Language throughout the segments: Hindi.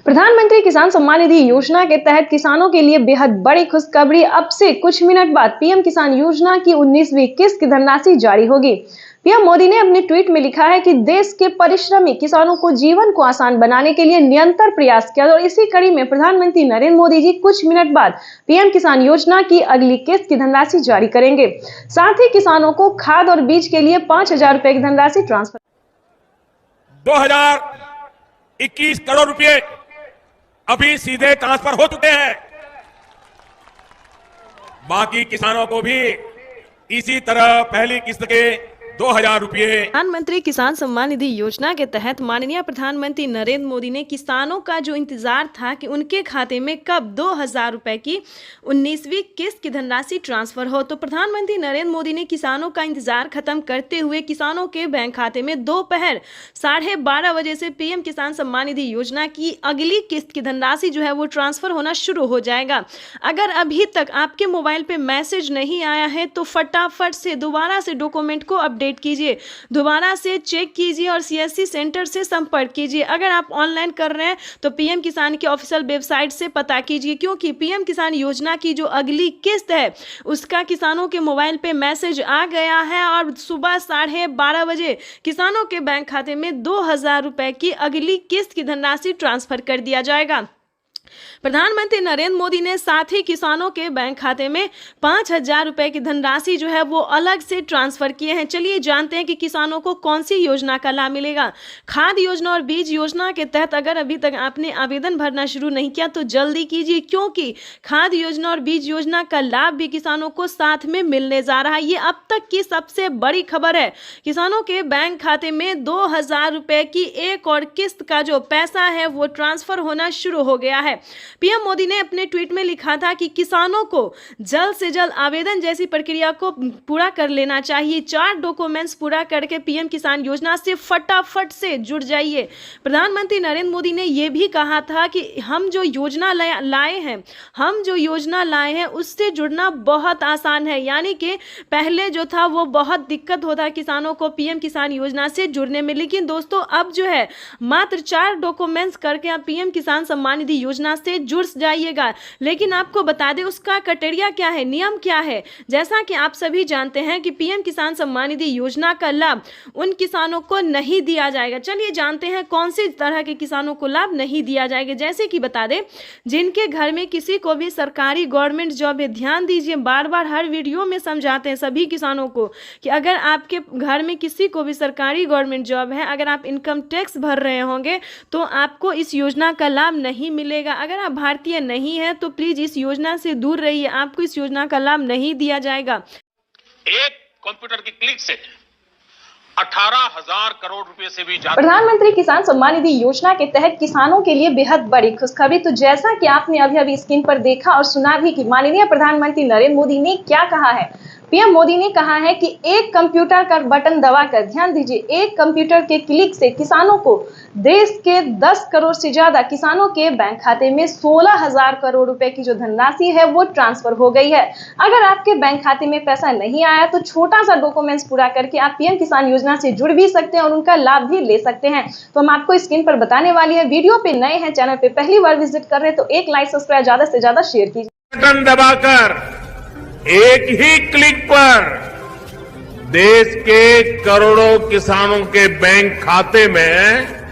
प्रधानमंत्री किसान सम्मान निधि योजना के तहत किसानों के लिए बेहद बड़ी खुशखबरी। अब से कुछ मिनट बाद पीएम किसान योजना की 19वीं किस्त की धनराशि जारी होगी। पीएम मोदी ने अपने ट्वीट में लिखा है कि देश के परिश्रमी किसानों को जीवन को आसान बनाने के लिए निरंतर प्रयास किया और इसी कड़ी में प्रधानमंत्री नरेंद्र मोदी जी कुछ मिनट बाद पीएम किसान योजना की अगली किस्त की धनराशि जारी करेंगे। साथ ही किसानों को खाद और बीज के लिए 5,000 रुपए की धनराशि ट्रांसफर 2021 करोड़ रुपए अभी सीधे ट्रांसफर हो चुके हैं। बाकी किसानों को भी इसी तरह पहली किस्त के 2,000 रुपए। प्रधानमंत्री किसान सम्मान निधि योजना के तहत माननीय प्रधानमंत्री नरेंद्र मोदी ने किसानों का जो इंतजार था कि उनके खाते में कब 2,000 रुपए की 19वीं किस्त की धनराशि ट्रांसफर हो, तो प्रधानमंत्री नरेंद्र मोदी ने किसानों का इंतजार खत्म करते हुए किसानों के बैंक खाते में दोपहर 12:30 बजे से पीएम किसान सम्मान निधि योजना की अगली किस्त की धनराशि जो है वो ट्रांसफर होना शुरू हो जाएगा। अगर अभी तक आपके मोबाइल पे मैसेज नहीं आया है तो फटाफट से दोबारा से डॉक्यूमेंट को अपडेट कीजिए, दोबारा से चेक कीजिए और सीएससी सेंटर से संपर्क कीजिए। अगर आप ऑनलाइन कर रहे हैं तो पीएम किसान की ऑफिशियल वेबसाइट से पता कीजिए, क्योंकि पीएम किसान योजना की जो अगली किस्त है उसका किसानों के मोबाइल पे मैसेज आ गया है और सुबह 12:30 बजे किसानों के बैंक खाते में 2,000 रुपए की अगली किस्त की धनराशि ट्रांसफर कर दिया जाएगा। प्रधानमंत्री नरेंद्र मोदी ने साथ ही किसानों के बैंक खाते में 5,000 रुपए की धनराशि जो है वो अलग से ट्रांसफर किए हैं। चलिए जानते हैं कि किसानों को कौन सी योजना का लाभ मिलेगा। खाद योजना और बीज योजना के तहत अगर अभी तक आपने आवेदन भरना शुरू नहीं किया तो जल्दी कीजिए, क्योंकि खाद योजना और बीज योजना का लाभ भी किसानों को साथ में मिलने जा रहा है। ये अब तक की सबसे बड़ी खबर है। किसानों के बैंक खाते में 2,000 रुपए की एक और किस्त का जो पैसा है वो ट्रांसफर होना शुरू हो गया है। पीएम मोदी ने अपने ट्वीट में लिखा था कि किसानों को जल्द से जल्द आवेदन जैसी प्रक्रिया को पूरा कर लेना चाहिए। 4 डॉक्यूमेंट्स पूरा करके पीएम किसान योजना से फटाफट से जुड़ जाइए। प्रधानमंत्री नरेंद्र मोदी ने यह भी कहा था कि हम जो योजना लाए हैं उससे जुड़ना बहुत आसान है, यानी कि पहले जो था वो बहुत दिक्कत होता किसानों को पीएम किसान योजना से जुड़ने में, लेकिन दोस्तों अब जो है मात्र 4 डॉक्यूमेंट्स करके आप पीएम किसान सम्मान निधि योजना से जुड़ जाइएगा। लेकिन आपको बता दें उसका क्राइटेरिया क्या है, नियम क्या है। जैसा कि आप सभी जानते हैं कि पीएम किसान सम्मान निधि योजना का लाभ उन किसानों को नहीं दिया जाएगा। चलिए जानते हैं कौन सी तरह के किसानों को लाभ नहीं दिया जाएगा। जैसे कि बता दें जिनके घर में किसी को भी सरकारी गवर्नमेंट जॉब है, ध्यान दीजिए, बार बार हर वीडियो में समझाते हैं सभी किसानों को कि अगर आपके घर में किसी को भी सरकारी गवर्नमेंट जॉब है, अगर आप इनकम टैक्स भर रहे होंगे तो आपको इस योजना का लाभ नहीं मिलेगा। अगर आप भारतीय नहीं है तो प्लीज इस योजना से दूर रहिए, आपको इस योजना का लाभ नहीं दिया जाएगा। एक कंप्यूटर की क्लिक से 18,000 करोड़ रुपए से भी ज्यादा। प्रधानमंत्री किसान सम्मान निधि योजना के तहत किसानों के लिए बेहद बड़ी खुशखबरी। तो जैसा कि आपने अभी स्क्रीन पर देखा और सुना भी कि माननीय प्रधानमंत्री नरेंद्र मोदी ने क्या कहा है। पीएम मोदी ने कहा है कि एक कंप्यूटर का बटन दबाकर, ध्यान दीजिए, एक कंप्यूटर के क्लिक से किसानों को देश के 10 करोड़ से ज्यादा किसानों के बैंक खाते में 16,000 करोड़ रुपए की जो धनराशि है वो ट्रांसफर हो गई है। अगर आपके बैंक खाते में पैसा नहीं आया तो छोटा सा डॉक्यूमेंट्स पूरा करके आप पीएम किसान योजना से जुड़ भी सकते हैं और उनका लाभ भी ले सकते हैं। तो हम आपको स्क्रीन पर बताने वाली है। वीडियो पे नए हैं, चैनल पे पहली बार विजिट कर रहे हैं तो एक लाइक, सब्सक्राइब, ज्यादा से ज्यादा शेयर कीजिए। बटन दबाकर एक ही क्लिक पर देश के करोड़ों किसानों के बैंक खाते में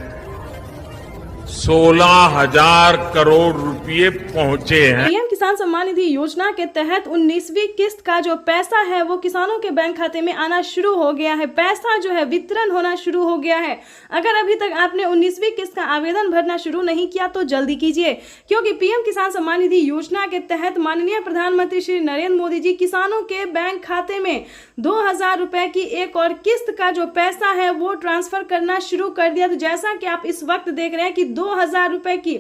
16,000 करोड़ रुपए पहुंचे हैं। पीएम किसान सम्मान निधि योजना के तहत 19वीं किस्त का जो पैसा है वो किसानों के बैंक खाते में आना शुरू हो गया है। पैसा जो है वितरण होना शुरू हो गया है। अगर अभी तक आपने 19वीं किस्त का आवेदन भरना शुरू नहीं किया तो जल्दी कीजिए, क्योंकि पीएम किसान सम्मान निधि योजना के तहत माननीय प्रधानमंत्री श्री नरेंद्र मोदी जी किसानों के बैंक खाते में 2,000 रुपए की एक और किस्त का जो पैसा है वो ट्रांसफर करना शुरू कर दिया। तो जैसा कि आप इस वक्त देख रहे हैं कि 2,000 रुपए की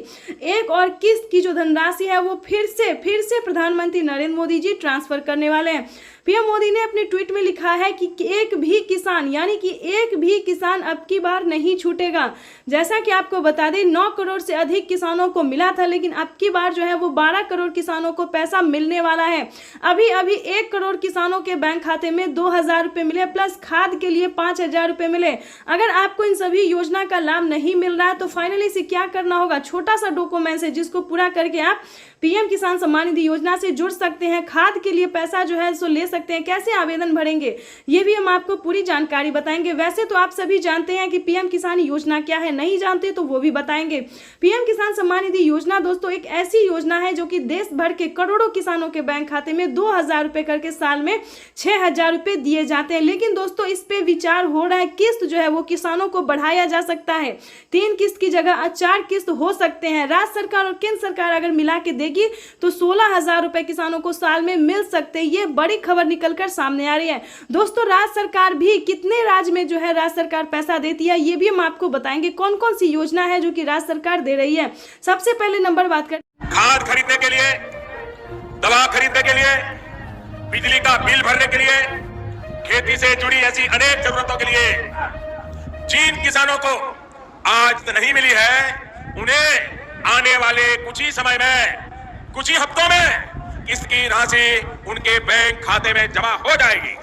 एक और किस्त की जो धनराशि है वो फिर से प्रधानमंत्री नरेंद्र मोदी जी ट्रांसफर करने वाले हैं। पीएम मोदी ने अपने ट्वीट में लिखा है कि एक भी किसान, यानी कि एक भी किसान अब की बार नहीं छूटेगा। जैसा कि आपको बता दें 9 करोड़ से अधिक किसानों को मिला था, लेकिन अब की बार जो है वो 12 करोड़ किसानों को पैसा मिलने वाला है। अभी 1 करोड़ किसानों के बैंक खाते में 2,000 रुपए मिले, प्लस खाद के लिए 5,000 रुपए मिले। अगर आपको इन सभी योजना का लाभ नहीं मिल रहा है तो फाइनली से क्या करना होगा, छोटा सा डॉक्यूमेंट है जिसको पूरा करके आप पीएम किसान सम्मान निधि योजना से जुड़ सकते हैं। खाद के लिए पैसा जो है सो ले सकते हैं। कैसे आवेदन भरेंगे ये भी हम आपको पूरी जानकारी बताएंगे। वैसे तो आप सभी जानते हैं कि पीएम किसान योजना क्या है, नहीं जानते तो वो भी बताएंगे। पीएम किसान सम्मान निधि योजना दोस्तों एक ऐसी योजना है जो कि देश भर के करोड़ों किसानों के बैंक खाते में 2,000 रुपए करके साल में 6,000 रुपए दिए जाते हैं। लेकिन दोस्तों इस पे विचार हो रहा है, किस्त जो है वो किसानों को बढ़ाया जा सकता है। 3 किस्त की जगह 4 किस्त हो सकते हैं। राज्य सरकार और केंद्र सरकार अगर मिला के देगी तो 16,000 रुपए किसानों को साल में मिल सकते हैं। ये बड़ी खबर निकलकर सामने आ रही है। दोस्तों राज्य सरकार भी कितने राज्य में जो है राज्य सरकार पैसा देती है ये भी हम आपको बताएंगे। कौन कौन सी योजना है जो कि राज्य सरकार दे रही है। सबसे पहले नंबर बात कर खाद खरीदने के लिए, दवा खरीदने के लिए, बिजली का बिल भरने के लिए, खेती से जुड़ी ऐसी अनेक जरूरतों के लिए जिन किसानों को आज तो नहीं मिली है, उन्हें आने वाले कुछ ही समय में, कुछ ही हफ्तों में इसकी राशि उनके बैंक खाते में जमा हो जाएगी।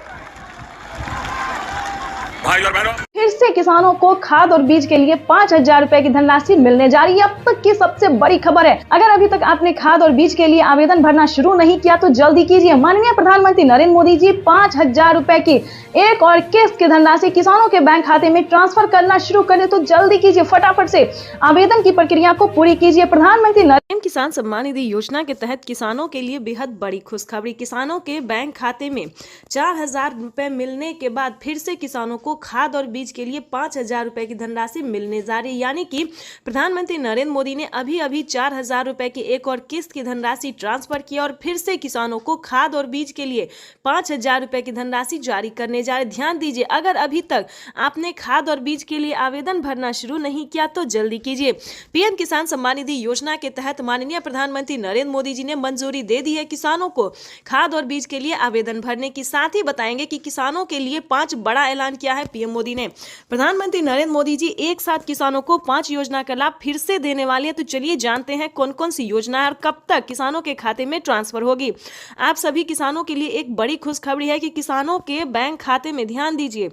भाई और बहनों, फिर से किसानों को खाद और बीज के लिए 5,000 रुपए की धनराशि मिलने जा रही है। अब तक की सबसे बड़ी खबर है। अगर अभी तक आपने खाद और बीज के लिए आवेदन भरना शुरू नहीं किया तो जल्दी कीजिए। माननीय प्रधानमंत्री नरेंद्र मोदी जी 5,000 रुपए की एक और किस्त की धनराशि किसानों के बैंक खाते में ट्रांसफर करना शुरू करें तो जल्दी कीजिए, फटाफट से आवेदन की प्रक्रिया को पूरी कीजिए। प्रधानमंत्री पीएम किसान सम्मान निधि योजना के तहत किसानों के लिए बेहद बड़ी खुशखबरी। किसानों के बैंक खाते में 4,000 रुपए मिलने के बाद फिर से किसानों को खाद और बीज के लिए 5,000 रुपए की धनराशि मिलने जा रही है। यानी कि प्रधानमंत्री नरेंद्र मोदी ने अभी 4,000 रुपए की एक और किस्त की धनराशि ट्रांसफर की और फिर से किसानों को खाद और बीज के लिए 5,000 रुपए की धनराशि जारी करने जा रहे। ध्यान दीजिए, अगर अभी तक आपने खाद और बीज के लिए आवेदन भरना शुरू नहीं किया तो जल्दी कीजिए। पीएम किसान सम्मान निधि योजना के तहत माननीय प्रधानमंत्री नरेंद्र मोदी जी ने मंजूरी दे दी है किसानों को खाद और बीज के लिए आवेदन भरने की। साथ ही बताएंगे कि किसानों के लिए 5 बड़ा ऐलान किया है पीएम मोदी ने। प्रधानमंत्री नरेंद्र मोदी जी एक साथ किसानों को 5 योजना का लाभ फिर से देने वाले हैं। तो चलिए जानते हैं कौन कौन सी योजना है और कब तक किसानों के खाते में ट्रांसफर होगी। आप सभी किसानों के लिए एक बड़ी खुशखबरी है कि किसानों के बैंक खाते में, ध्यान दीजिए,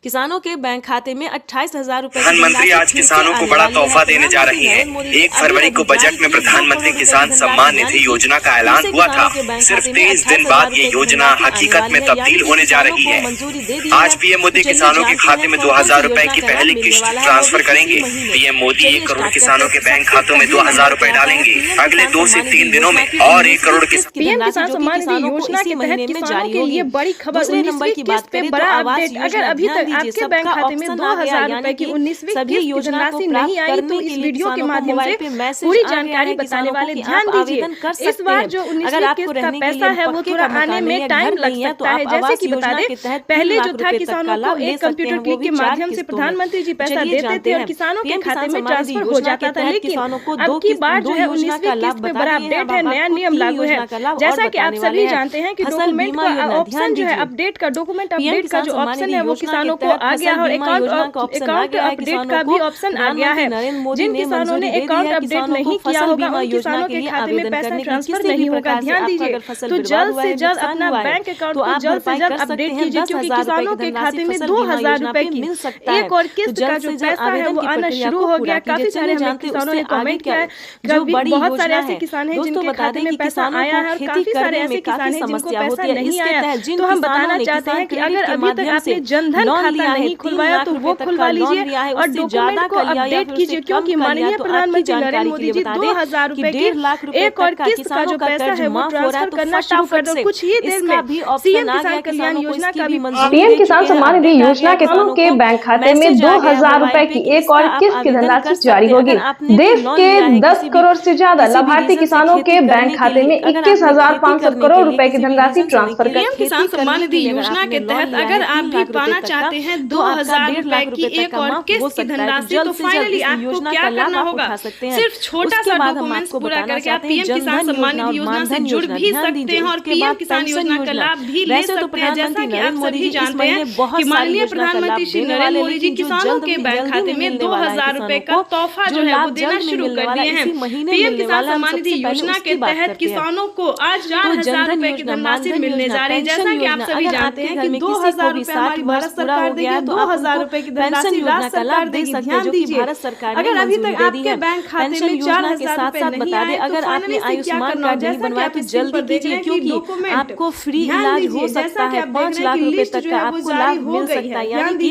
किसानों के बैंक खाते में 28,000 रुपए। प्रधानमंत्री आज किसानों को बड़ा तोहफा देने जा रही है। 1 फरवरी को बजट में प्रधानमंत्री किसान सम्मान निधि योजना का ऐलान हुआ था। सिर्फ 23 दिन बाद ये योजना हकीकत में तब्दील होने जा रही है। आज पीएम मोदी किसानों के खाते में 2,000 रुपए की पहली किस्त ट्रांसफर करेंगे। पीएम मोदी 1 करोड़ किसानों के बैंक खातों में 2,000 रुपए डालेंगे। अगले 2 से 3 दिनों में और 1 करोड़ पीएम किसान सम्मान निधि योजना के तहत किसानों के लिए बड़ी खबर। 19वीं किस्त पे बड़ा अपडेट। अगर अभी तक आपके बैंक खाते में 2,000 रुपए की 19वीं किस्त की धनराशि नहीं आई तो इस वीडियो के माध्यम से पूरी जानकारी बताने वाले। ध्यान दीजिए, इस बार जो 19वीं किस्त का पैसा है वो थोड़ा आने में टाइम लग सकता है। जैसे कि बता दें, पहले जो था किसानों को एक कंप्यूटर क्लिक के माध्यम से प्रधानमंत्री जी पैसा देते थे और किसानों के खाते में ट्रांसफर हो जाता था। लेकिन अब की बार जो है 19वीं किस्त पे बड़ा अपडेट है, नया नियम लागू है। जैसा कि आप सभी जानते हैं कि डॉक्यूमेंट का ऑप्शन जो है अपडेट का, डॉक्यूमेंट अपडेट का जो ऑप्शन है वो किसानों को आ गया और अकाउंट अपडेट का भी ऑप्शन आ गया है। जिन किसानों ने अकाउंट अपडेट नहीं किया होगा उन किसानों के खाते में पैसा ट्रांसफर नहीं होगा। ध्यान दीजिए, तो जल्द से जल्द अपना बैंक अकाउंट को जल्द से जल्द अपडेट कीजिए क्योंकि किसानों के खाते में 2,000 रुपए की एक और किस्त का जो पैसा है वो आना शुरू हो गया। काफी सारे किसानों ने कमेंट किया है, बहुत सारे ऐसे किसान हैं जिनके खाते में पैसा आया है और काफी सारे ऐसे किसान हैं जिनको पैसा नहीं आया। तो हम बताना चाहते हैं कि अगर अभी तक आपने जनधन खाता नहीं खुलवाया तो वो खुलवा लीजिए और डॉक्यूमेंट को अपडेट कीजिए क्योंकि माननीय प्रधानमंत्री नरेंद्र मोदी जी 2,000 रुपए की एक और किस्त का जो पैसा है वो ट्रांसफर करना शुरू कर दो। कुछ ही देर में सीएम किसान कल्याण योजना का भी पीएम किसान सम्मान निधि योजना के किसानों के बैंक खाते में 2,000 रुपए की एक और किस्त की धनराशि जारी होगी। देश के 10 करोड़ से ज्यादा लाभार्थी किसानों के बैंक खाते में 21,500 करोड़ रुपए की धनराशि ट्रांसफर कर किसान सम्मान निधि योजना के तहत अगर आप भी पाना चाहते चाहते हैं 2,000 रुपए की एक और किस्त की धनराशि, तो फाइनली आपको क्या करना होगा, सिर्फ छोटा सा डॉक्यूमेंट्स पूरा करके आप पीएम किसान सम्मान निधि योजना से जुड़ भी सकते हैं और पीएम किसान योजना का लाभ भी ले सकते हैं। जैसा कि आप सभी जानते हैं कि माननीय प्रधानमंत्री श्री नरेंद्र मोदी जी किसानों के बैंक खाते में 2,000 रुपए का तोहफा जो है वो देना शुरू कर दिए हैं। पीएम किसान सम्मान निधि योजना के तहत किसानों को आज 4,000 रुपए की धनराशि मिलने जा रही है। जैसा कि आप सभी जानते हैं कि 2,000 रुपए हमारी भारत सरकार देगी, 2,000 रुपए की धनराशि राज्य सरकार देगी। ध्यान दीजिए, अगर अभी तक आपके बैंक खाते में 4,000 रुपए नहीं आए, अगर आपने आयुष्मान कार्ड नहीं बनवाया तो जल्दी कीजिए, क्योंकि आपको फ्री इलाज हो सकता है, 5 लाख रुपए तक का आपको लाभ मिल सकता है। यानी कि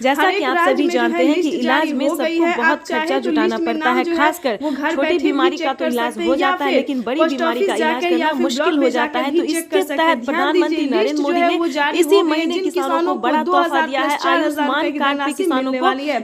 जैसा कि आप सभी जानते हैं कि इलाज में सबको बहुत खर्चा जुटाना पड़ता है, खासकर छोटी बीमारी का तो इलाज हो जाता है, लेकिन बड़ी बीमारी का इलाज करना मुश्किल हो जाता है। तो इसके तहत प्रधानमंत्री नरेंद्र मोदी ने इसी महीने किसानों को बड़ा तोहफा दिया है। आयुष्मान कार्ड पे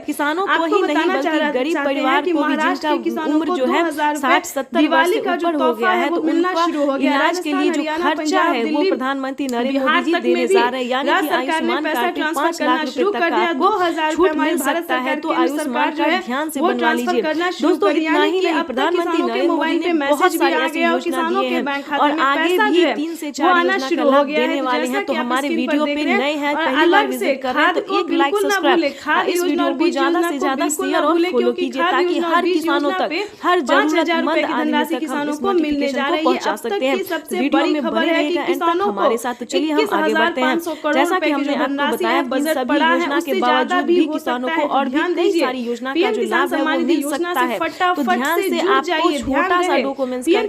किसानों को ही नहीं बल्कि गरीब परिवार को भी, जिनका उम्र जो है 60-70 वर्ष से ऊपर हो गया है, तो उनका इलाज के लिए जो खर्चा है वो प्रधानमंत्री नरेंद्र मोदी जी देने जा रहे हैं। यानी कि आयुष्मान कार्ड पे 5 लाख रुपए तक का आपको छूट मिल सकता है। तो आयुष्मान कार्ड ध्यान से बनवा लीजिए। दोस्तों, इतना ही नहीं, प्रधानमंत्री नरेंद्र मोदी ने बहुत सारी ऐसी योजना दी है और आगे भी 3 से 4 योजना का लाभ देने वाले हैं। तो हमारे वीडियो पे नए हैं, पहली बार विजिट कर रहे हैं तो एक लाइक सब्सक्राइब, इस वीडियो को ज्यादा से ज्यादा शेयर और फॉलो कीजिए ताकि हर किसानों तक, हर जरूरतमंद आदमी तक किसानों को मिलने जा रही पहुंचा सकते हैं। वीडियो में बने रहेगा एंड तक हमारे साथ। तो चलिए हम आगे बढ़ते हैं। जैसा कि हमने आपको बताया कि सभी योजना के बावजूद भी किसानों को और भी कई सारी योजना का जो लाभ है वो मिल सकता है। तो ध्यान से आपको छोटा सा डॉक्यूमेंट्स करके